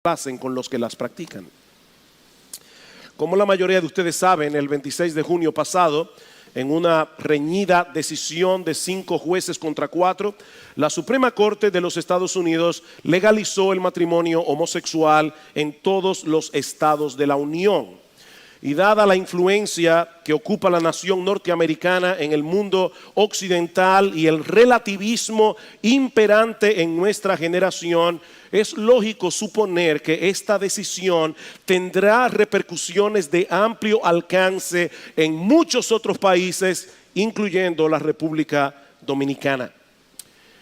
hacen con los que las practican. Como la mayoría de ustedes saben, el 26 de junio pasado, en una reñida decisión de 5 jueces contra 4, la Suprema Corte de los Estados Unidos legalizó el matrimonio homosexual en todos los estados de la Unión. Y dada la influencia que ocupa la nación norteamericana en el mundo occidental y el relativismo imperante en nuestra generación, es lógico suponer que esta decisión tendrá repercusiones de amplio alcance en muchos otros países, incluyendo la República Dominicana.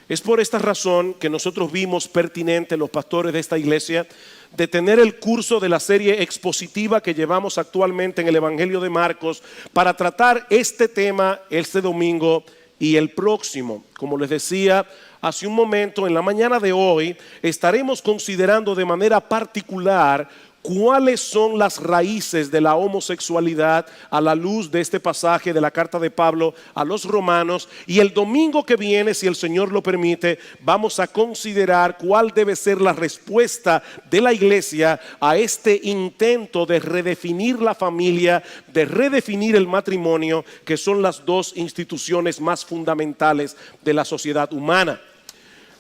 Es por esta razón que nosotros vimos pertinente, los pastores de esta iglesia, detener el curso de la serie expositiva que llevamos actualmente en el Evangelio de Marcos para tratar este tema este domingo y el próximo. Como les decía hace un momento, en la mañana de hoy estaremos considerando de manera particular cuáles son las raíces de la homosexualidad a la luz de este pasaje de la carta de Pablo a los romanos, y el domingo que viene, si el Señor lo permite, vamos a considerar cuál debe ser la respuesta de la iglesia a este intento de redefinir la familia, de redefinir el matrimonio, que son las dos instituciones más fundamentales de la sociedad humana.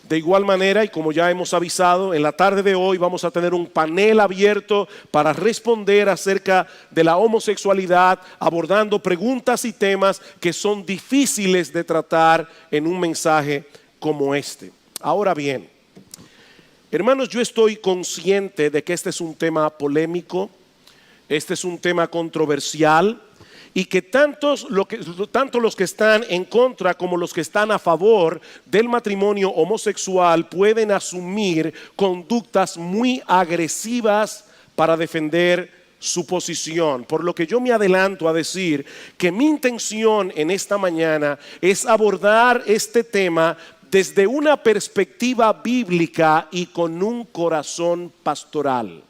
De igual manera, y como ya hemos avisado, en la tarde de hoy vamos a tener un panel abierto para responder acerca de la homosexualidad, abordando preguntas y temas que son difíciles de tratar en un mensaje como este. Ahora bien, hermanos, yo estoy consciente de que este es un tema polémico, este es un tema controversial, y que tanto los que están en contra como los que están a favor del matrimonio homosexual pueden asumir conductas muy agresivas para defender su posición. Por lo que yo me adelanto a decir que mi intención en esta mañana es abordar este tema desde una perspectiva bíblica y con un corazón pastoral.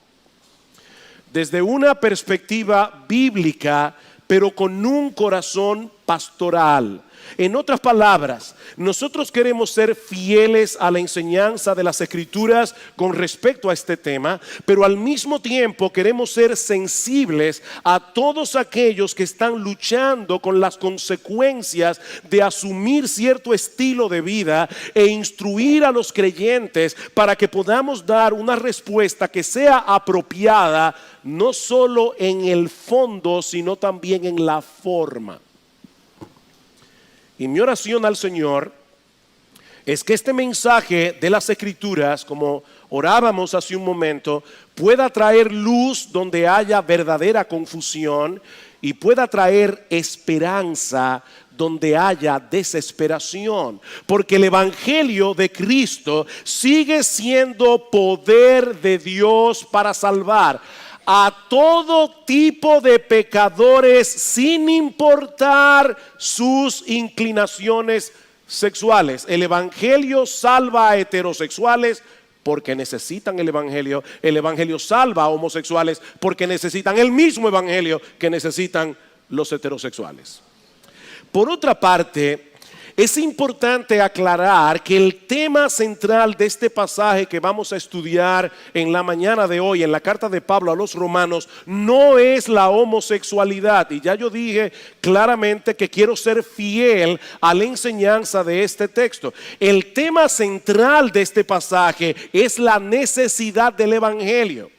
Desde una perspectiva bíblica, pero con un corazón pastoral. En otras palabras, nosotros queremos ser fieles a la enseñanza de las Escrituras con respecto a este tema, pero al mismo tiempo queremos ser sensibles a todos aquellos que están luchando con las consecuencias de asumir cierto estilo de vida e instruir a los creyentes para que podamos dar una respuesta que sea apropiada, no solo en el fondo, sino también en la forma. Y mi oración al Señor es que este mensaje de las Escrituras, como orábamos hace un momento, pueda traer luz donde haya verdadera confusión y pueda traer esperanza donde haya desesperación. Porque el Evangelio de Cristo sigue siendo poder de Dios para salvar a todo tipo de pecadores, sin importar sus inclinaciones sexuales. El Evangelio salva a heterosexuales porque necesitan el Evangelio. El Evangelio salva a homosexuales porque necesitan el mismo Evangelio que necesitan los heterosexuales. Por otra parte, es importante aclarar que el tema central de este pasaje que vamos a estudiar en la mañana de hoy, en la carta de Pablo a los romanos, no es la homosexualidad. Y ya yo dije claramente que quiero ser fiel a la enseñanza de este texto. El tema central de este pasaje es la necesidad del Evangelio.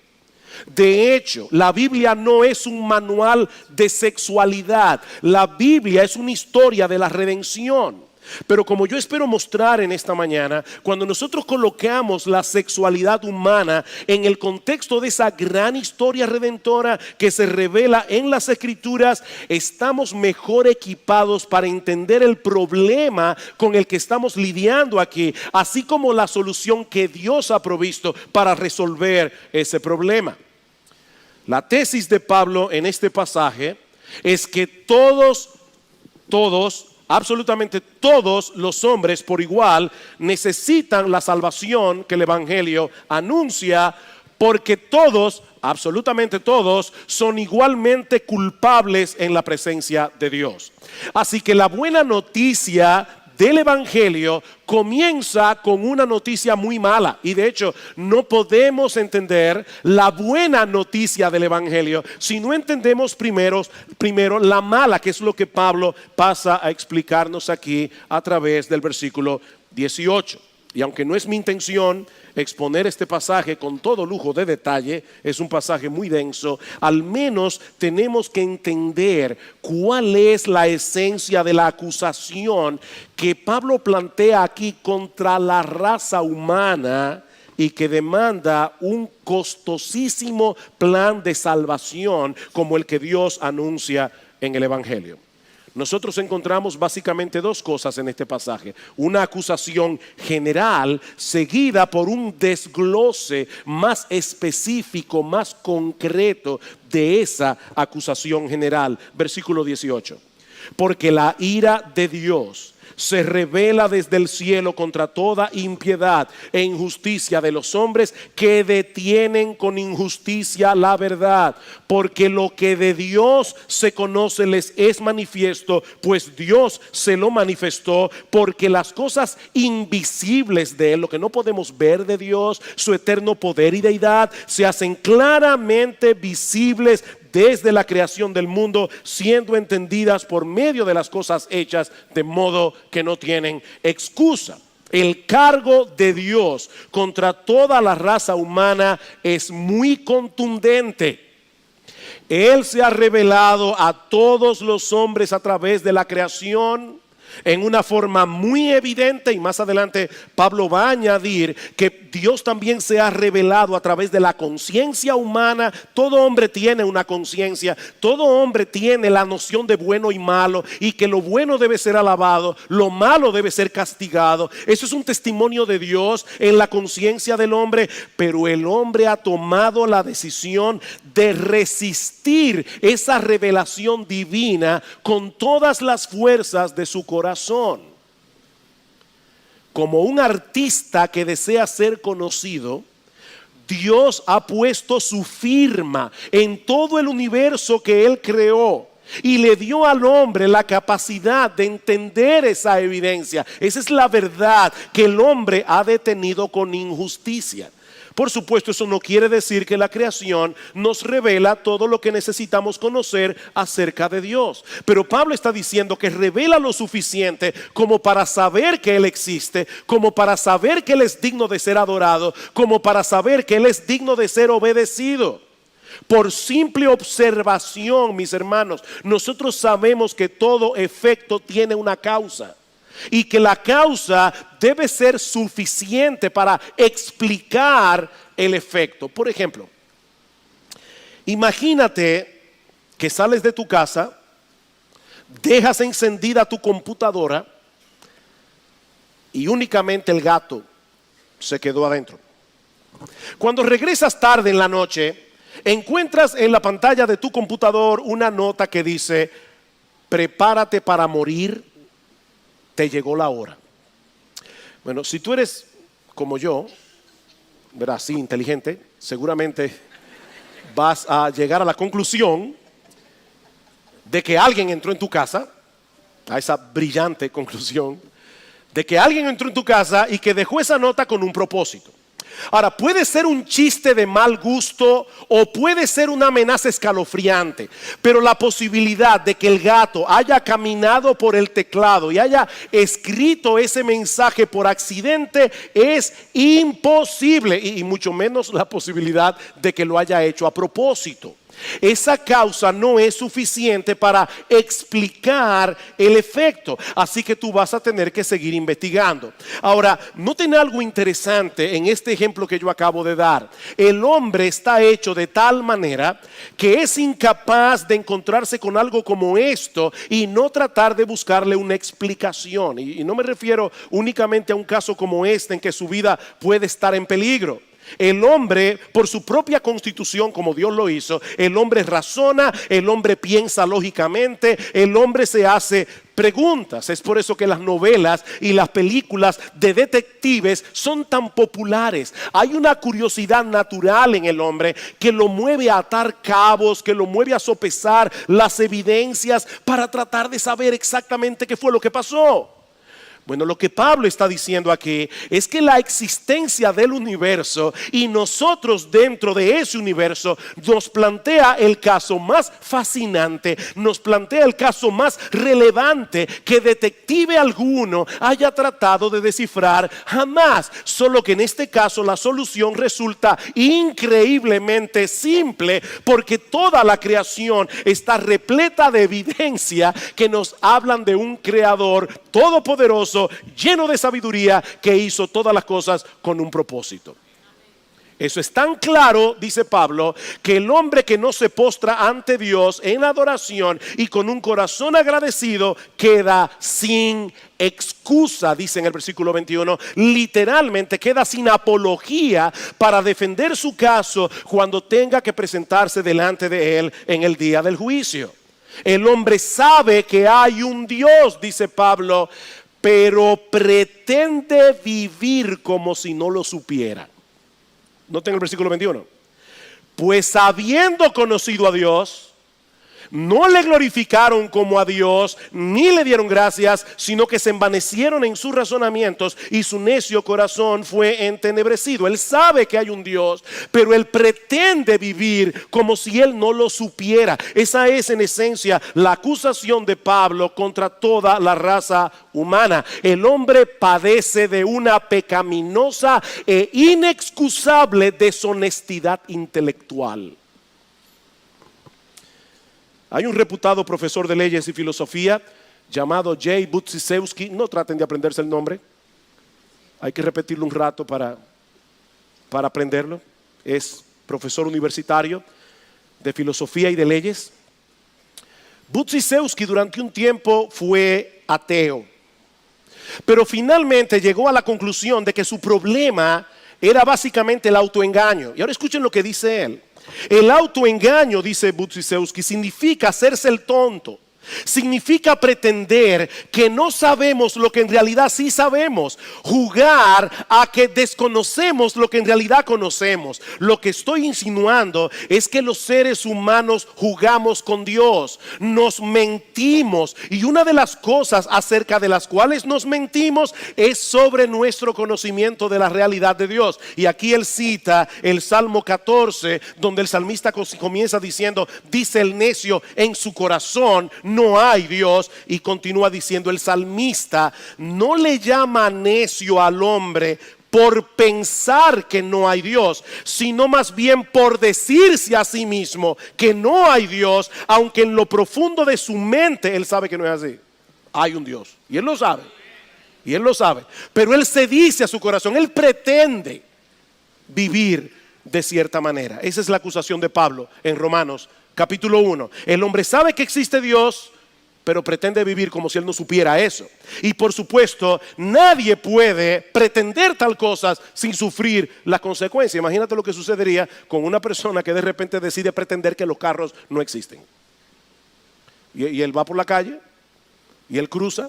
De hecho, la Biblia no es un manual de sexualidad. La Biblia es una historia de la redención. Pero como yo espero mostrar en esta mañana, cuando nosotros colocamos la sexualidad humana en el contexto de esa gran historia redentora que se revela en las Escrituras, estamos mejor equipados para entender el problema con el que estamos lidiando aquí, así como la solución que Dios ha provisto para resolver ese problema. La tesis de Pablo en este pasaje es que todos, absolutamente todos los hombres por igual necesitan la salvación que el Evangelio anuncia, porque todos, absolutamente todos, son igualmente culpables en la presencia de Dios. Así que la buena noticia del Evangelio comienza con una noticia muy mala. Y de hecho, no podemos entender la buena noticia del Evangelio si no entendemos primero la mala, que es lo que Pablo pasa a explicarnos aquí a través del versículo 18. Y aunque no es mi intención exponer este pasaje con todo lujo de detalle, es un pasaje muy denso, al menos tenemos que entender cuál es la esencia de la acusación que Pablo plantea aquí contra la raza humana y que demanda un costosísimo plan de salvación como el que Dios anuncia en el Evangelio. Nosotros encontramos básicamente dos cosas en este pasaje: una acusación general seguida por un desglose más específico, más concreto de esa acusación general. Versículo 18: porque la ira de Dios se revela desde el cielo contra toda impiedad e injusticia de los hombres que detienen con injusticia la verdad. Porque lo que de Dios se conoce les es manifiesto, pues Dios se lo manifestó, porque las cosas invisibles de Él, lo que no podemos ver de Dios, su eterno poder y deidad, se hacen claramente visibles desde la creación del mundo, siendo entendidas por medio de las cosas hechas, de modo que no tienen excusa. El cargo de Dios contra toda la raza humana es muy contundente. Él se ha revelado a todos los hombres a través de la creación en una forma muy evidente, y más adelante Pablo va a añadir que Dios también se ha revelado a través de la conciencia humana. Todo hombre tiene una conciencia, todo hombre tiene la noción de bueno y malo, y que lo bueno debe ser alabado, lo malo debe ser castigado. Eso es un testimonio de Dios en la conciencia del hombre, pero el hombre ha tomado la decisión de resistir esa revelación divina con todas las fuerzas de su corazón. Como un artista que desea ser conocido, Dios ha puesto su firma en todo el universo que Él creó y le dio al hombre la capacidad de entender esa evidencia. Esa es la verdad que el hombre ha detenido con injusticia. Por supuesto, eso no quiere decir que la creación nos revela todo lo que necesitamos conocer acerca de Dios. Pero Pablo está diciendo que revela lo suficiente como para saber que Él existe, como para saber que Él es digno de ser adorado, como para saber que Él es digno de ser obedecido. Por simple observación, mis hermanos, nosotros sabemos que todo efecto tiene una causa, y que la causa debe ser suficiente para explicar el efecto. Por ejemplo, imagínate que sales de tu casa, dejas encendida tu computadora y únicamente el gato se quedó adentro. Cuando regresas tarde en la noche, encuentras en la pantalla de tu computador una nota que dice: prepárate para morir, te llegó la hora. Bueno, si tú eres como yo, ¿verdad? Así inteligente, seguramente vas a llegar a la conclusión de que alguien entró en tu casa, a esa brillante conclusión, de que alguien entró en tu casa y que dejó esa nota con un propósito. Ahora, puede ser un chiste de mal gusto o puede ser una amenaza escalofriante, pero la posibilidad de que el gato haya caminado por el teclado y haya escrito ese mensaje por accidente es imposible, y mucho menos la posibilidad de que lo haya hecho a propósito. Esa causa no es suficiente para explicar el efecto, así que tú vas a tener que seguir investigando. Ahora, noten algo interesante en este ejemplo que yo acabo de dar. El hombre está hecho de tal manera que es incapaz de encontrarse con algo como esto y no tratar de buscarle una explicación. Y no me refiero únicamente a un caso como este en que su vida puede estar en peligro. El hombre, por su propia constitución, como Dios lo hizo, el hombre razona, el hombre piensa lógicamente, el hombre se hace preguntas. Es por eso que las novelas y las películas de detectives son tan populares. Hay una curiosidad natural en el hombre que lo mueve a atar cabos, que lo mueve a sopesar las evidencias para tratar de saber exactamente qué fue lo que pasó. Bueno, lo que Pablo está diciendo aquí es que la existencia del universo y nosotros dentro de ese universo nos plantea el caso más fascinante, nos plantea el caso más relevante que detective alguno haya tratado de descifrar jamás. Solo que en este caso la solución resulta increíblemente simple, porque toda la creación está repleta de evidencia que nos hablan de un creador todopoderoso, lleno de sabiduría, que hizo todas las cosas con un propósito. Eso es tan claro, dice Pablo, que el hombre que no se postra ante Dios en adoración y con un corazón agradecido queda sin excusa, dice en el versículo 21, literalmente queda sin apología para defender su caso cuando tenga que presentarse delante de él en el día del juicio. El hombre sabe que hay un Dios, dice Pablo, pero pretende vivir como si no lo supiera. Noten el versículo 21. Pues habiendo conocido a Dios, no le glorificaron como a Dios, ni le dieron gracias, sino que se envanecieron en sus razonamientos y su necio corazón fue entenebrecido. Él sabe que hay un Dios, pero él pretende vivir como si él no lo supiera. Esa es en esencia la acusación de Pablo contra toda la raza humana. El hombre padece de una pecaminosa e inexcusable deshonestidad intelectual. Hay un reputado profesor de leyes y filosofía llamado J. Budziszewski. No traten de aprenderse el nombre. Hay que repetirlo un rato para aprenderlo. Es profesor universitario de filosofía y de leyes. Budziszewski durante un tiempo fue ateo, pero finalmente llegó a la conclusión de que su problema era básicamente el autoengaño. Y ahora escuchen lo que dice él. El autoengaño, dice Budziszewski, significa hacerse el tonto. Significa pretender que no sabemos lo que en realidad sí sabemos. Jugar a que desconocemos lo que en realidad conocemos. Lo que estoy insinuando es que los seres humanos jugamos con Dios. Nos mentimos. Y una de las cosas acerca de las cuales nos mentimos es sobre nuestro conocimiento de la realidad de Dios. Y aquí él cita el Salmo 14, donde el salmista comienza diciendo: dice el necio en su corazón, no hay Dios. Y continúa diciendo el salmista: no le llama necio al hombre por pensar que no hay Dios, sino más bien por decirse a sí mismo que no hay Dios, aunque en lo profundo de su mente él sabe que no es así. Hay un Dios y él lo sabe, pero él se dice a su corazón, él pretende vivir de cierta manera. Esa es la acusación de Pablo en Romanos capítulo 1. El hombre sabe que existe Dios, pero pretende vivir como si él no supiera eso. Y por supuesto, nadie puede pretender tal cosa sin sufrir la consecuencia. Imagínate lo que sucedería con una persona que de repente decide pretender que los carros no existen. Y él va por la calle y él cruza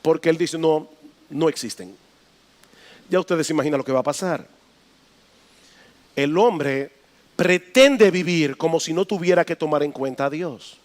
porque él dice no existen. Ya ustedes se imaginan lo que va a pasar. El hombre pretende vivir como si no tuviera que tomar en cuenta a Dios.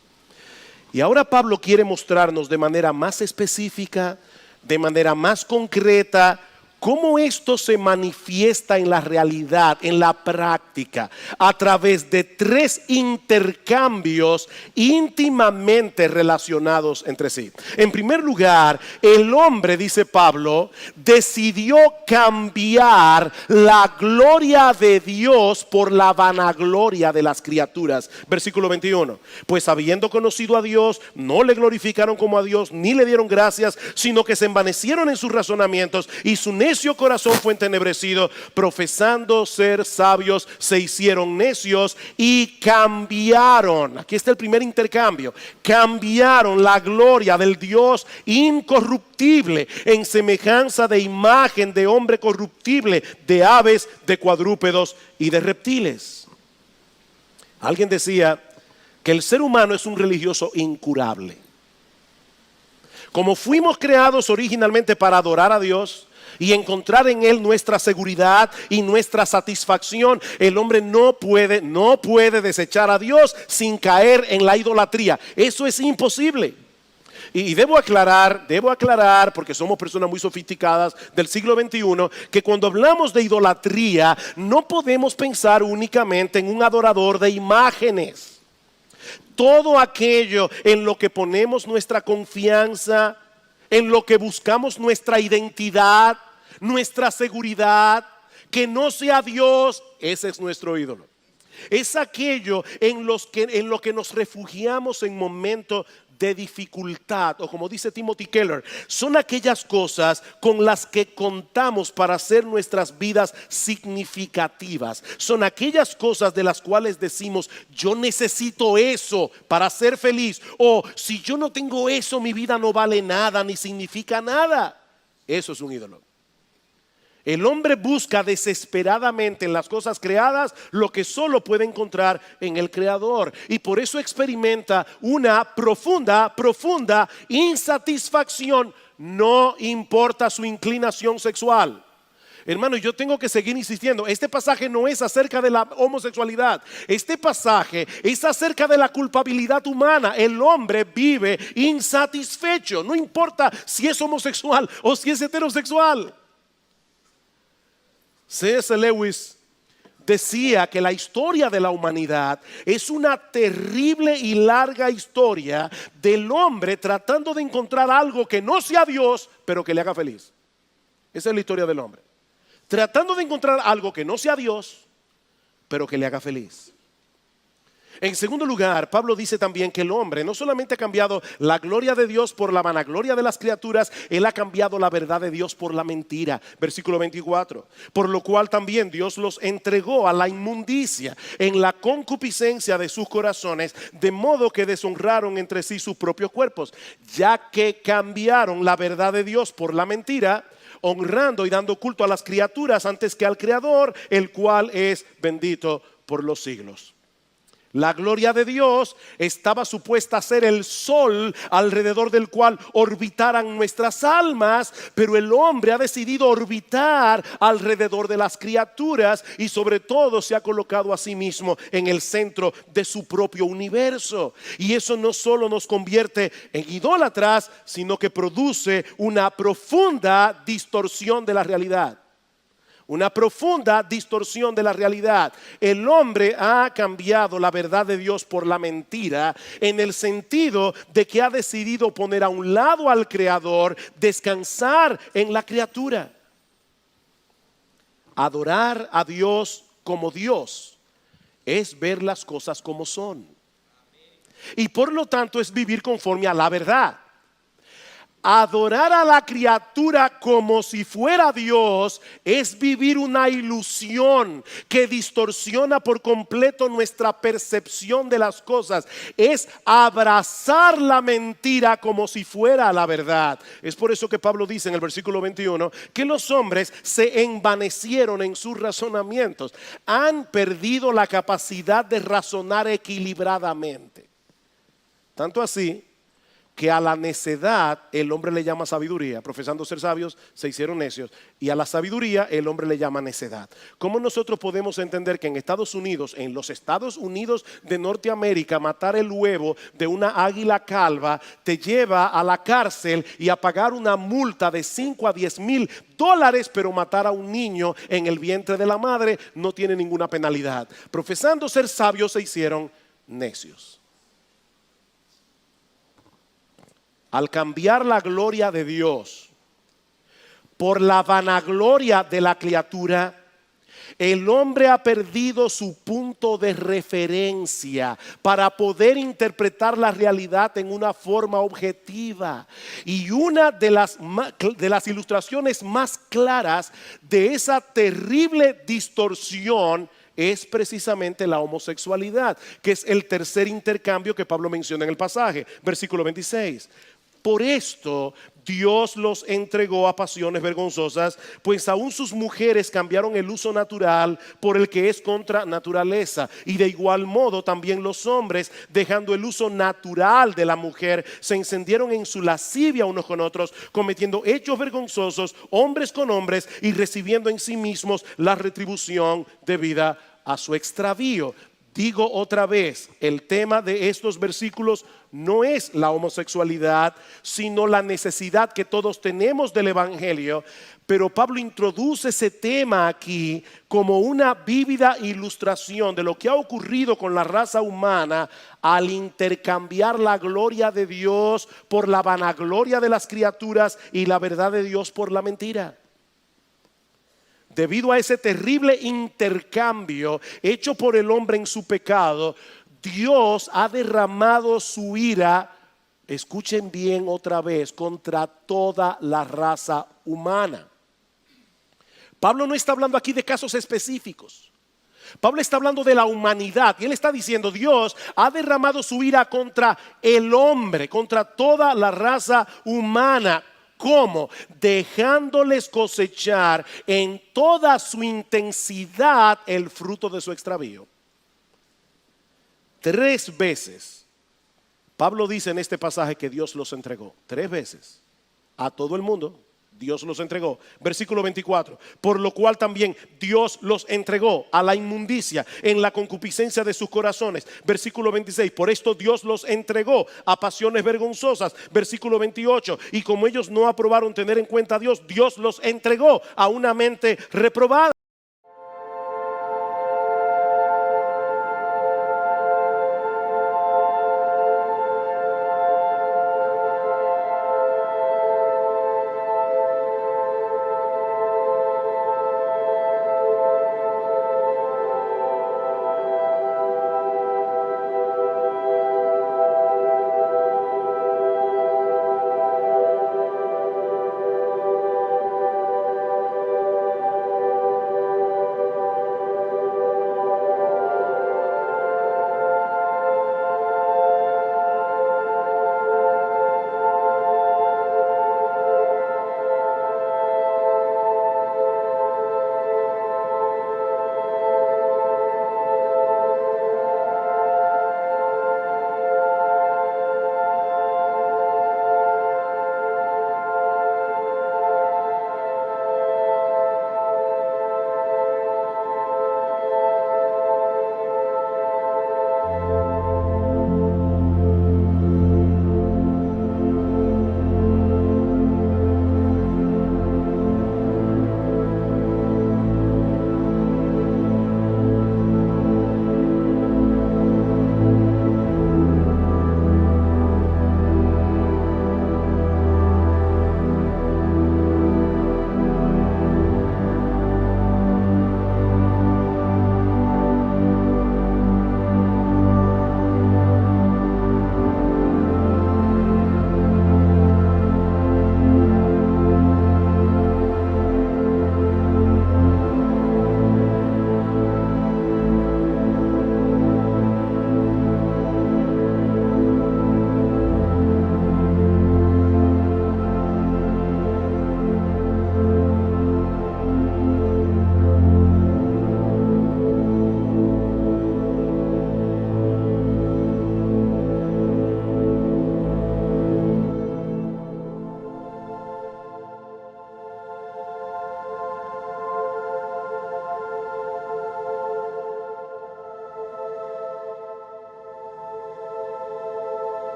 Y ahora Pablo quiere mostrarnos de manera más específica, de manera más concreta, cómo esto se manifiesta en la realidad, en la práctica, a través de tres intercambios íntimamente relacionados entre sí. En primer lugar, el hombre, dice Pablo, decidió cambiar la gloria de Dios por la vanagloria de las criaturas. Versículo 21. Pues habiendo conocido a Dios, no le glorificaron como a Dios, ni le dieron gracias, sino que se envanecieron en sus razonamientos y su necio corazón fue entenebrecido. Profesando ser sabios, se hicieron necios y cambiaron. Aquí está el primer intercambio. Cambiaron la gloria del Dios incorruptible en semejanza de imagen de hombre corruptible, de aves, de cuadrúpedos y de reptiles. Alguien decía que el ser humano es un religioso incurable. Como fuimos creados originalmente para adorar a Dios y encontrar en Él nuestra seguridad y nuestra satisfacción, el hombre no puede desechar a Dios sin caer en la idolatría. Eso es imposible. Y debo aclarar, porque somos personas muy sofisticadas del siglo XXI, que cuando hablamos de idolatría, no podemos pensar únicamente en un adorador de imágenes. Todo aquello en lo que ponemos nuestra confianza, en lo que buscamos nuestra identidad, nuestra seguridad, que no sea Dios, ese es nuestro ídolo. Es aquello en lo que nos refugiamos en momentos de dificultad, o como dice Timothy Keller, son aquellas cosas con las que contamos para hacer nuestras vidas significativas. Son aquellas cosas de las cuales decimos, yo necesito eso para ser feliz, o si yo no tengo eso, mi vida no vale nada ni significa nada. Eso es un ídolo. El hombre busca desesperadamente en las cosas creadas lo que solo puede encontrar en el Creador. Y por eso experimenta una profunda insatisfacción, no importa su inclinación sexual. Hermano, yo tengo que seguir insistiendo. Este pasaje no es acerca de la homosexualidad. Este pasaje es acerca de la culpabilidad humana. El hombre vive insatisfecho, no importa si es homosexual o si es heterosexual. C.S. Lewis decía que la historia de la humanidad es una terrible y larga historia del hombre tratando de encontrar algo que no sea Dios, pero que le haga feliz. Esa es la historia del hombre. Tratando de encontrar algo que no sea Dios, pero que le haga feliz. En segundo lugar, Pablo dice también que el hombre no solamente ha cambiado la gloria de Dios por la vanagloria de las criaturas, él ha cambiado la verdad de Dios por la mentira. Versículo 24. Por lo cual también Dios los entregó a la inmundicia en la concupiscencia de sus corazones, de modo que deshonraron entre sí sus propios cuerpos, ya que cambiaron la verdad de Dios por la mentira, honrando y dando culto a las criaturas antes que al Creador, el cual es bendito por los siglos. La gloria de Dios estaba supuesta a ser el sol alrededor del cual orbitaran nuestras almas, pero el hombre ha decidido orbitar alrededor de las criaturas y sobre todo se ha colocado a sí mismo en el centro de su propio universo. Y eso no solo nos convierte en idólatras, sino que produce una profunda distorsión de la realidad. Una profunda distorsión de la realidad. El hombre ha cambiado la verdad de Dios por la mentira, en el sentido de que ha decidido poner a un lado al Creador, descansar en la criatura. Adorar a Dios como Dios es ver las cosas como son. Y por lo tanto es vivir conforme a la verdad. Adorar a la criatura como si fuera Dios es vivir una ilusión que distorsiona por completo nuestra percepción de las cosas. Es abrazar la mentira como si fuera la verdad. Es por eso que Pablo dice en el versículo 21 que los hombres se envanecieron en sus razonamientos. Han perdido la capacidad de razonar equilibradamente. Tanto así que a la necedad el hombre le llama sabiduría. Profesando ser sabios, se hicieron necios. Y a la sabiduría el hombre le llama necedad. ¿Cómo nosotros podemos entender que en Estados Unidos, en los Estados Unidos de Norteamérica, matar el huevo de una águila calva te lleva a la cárcel y a pagar una multa de 5 a 10 mil dólares, pero matar a un niño en el vientre de la madre no tiene ninguna penalidad? Profesando ser sabios, se hicieron necios. Al cambiar la gloria de Dios por la vanagloria de la criatura, el hombre ha perdido su punto de referencia para poder interpretar la realidad en una forma objetiva. Y una de las ilustraciones más claras de esa terrible distorsión es precisamente la homosexualidad, que es el tercer intercambio que Pablo menciona en el pasaje, versículo 26. Por esto Dios los entregó a pasiones vergonzosas, pues aún sus mujeres cambiaron el uso natural por el que es contra naturaleza. Y de igual modo también los hombres, dejando el uso natural de la mujer, se encendieron en su lascivia unos con otros, cometiendo hechos vergonzosos, hombres con hombres, y recibiendo en sí mismos la retribución debida a su extravío. Digo otra vez, el tema de estos versículos no es la homosexualidad, sino la necesidad que todos tenemos del evangelio. Pero Pablo introduce ese tema aquí como una vívida ilustración de lo que ha ocurrido con la raza humana al intercambiar la gloria de Dios por la vanagloria de las criaturas y la verdad de Dios por la mentira. Debido a ese terrible intercambio hecho por el hombre en su pecado, Dios ha derramado su ira, escuchen bien otra vez, contra toda la raza humana. Pablo no está hablando aquí de casos específicos. Pablo está hablando de la humanidad y él está diciendo: Dios ha derramado su ira contra el hombre, contra toda la raza humana. ¿Cómo? Dejándoles cosechar en toda su intensidad el fruto de su extravío. 3 veces Pablo dice en este pasaje que Dios los entregó. 3 veces a todo el mundo. Dios los entregó. Versículo 24. Por lo cual también Dios los entregó a la inmundicia en la concupiscencia de sus corazones. Versículo 26. Por esto Dios los entregó a pasiones vergonzosas. Versículo 28. Y como ellos no aprobaron tener en cuenta a Dios, Dios los entregó a una mente reprobada.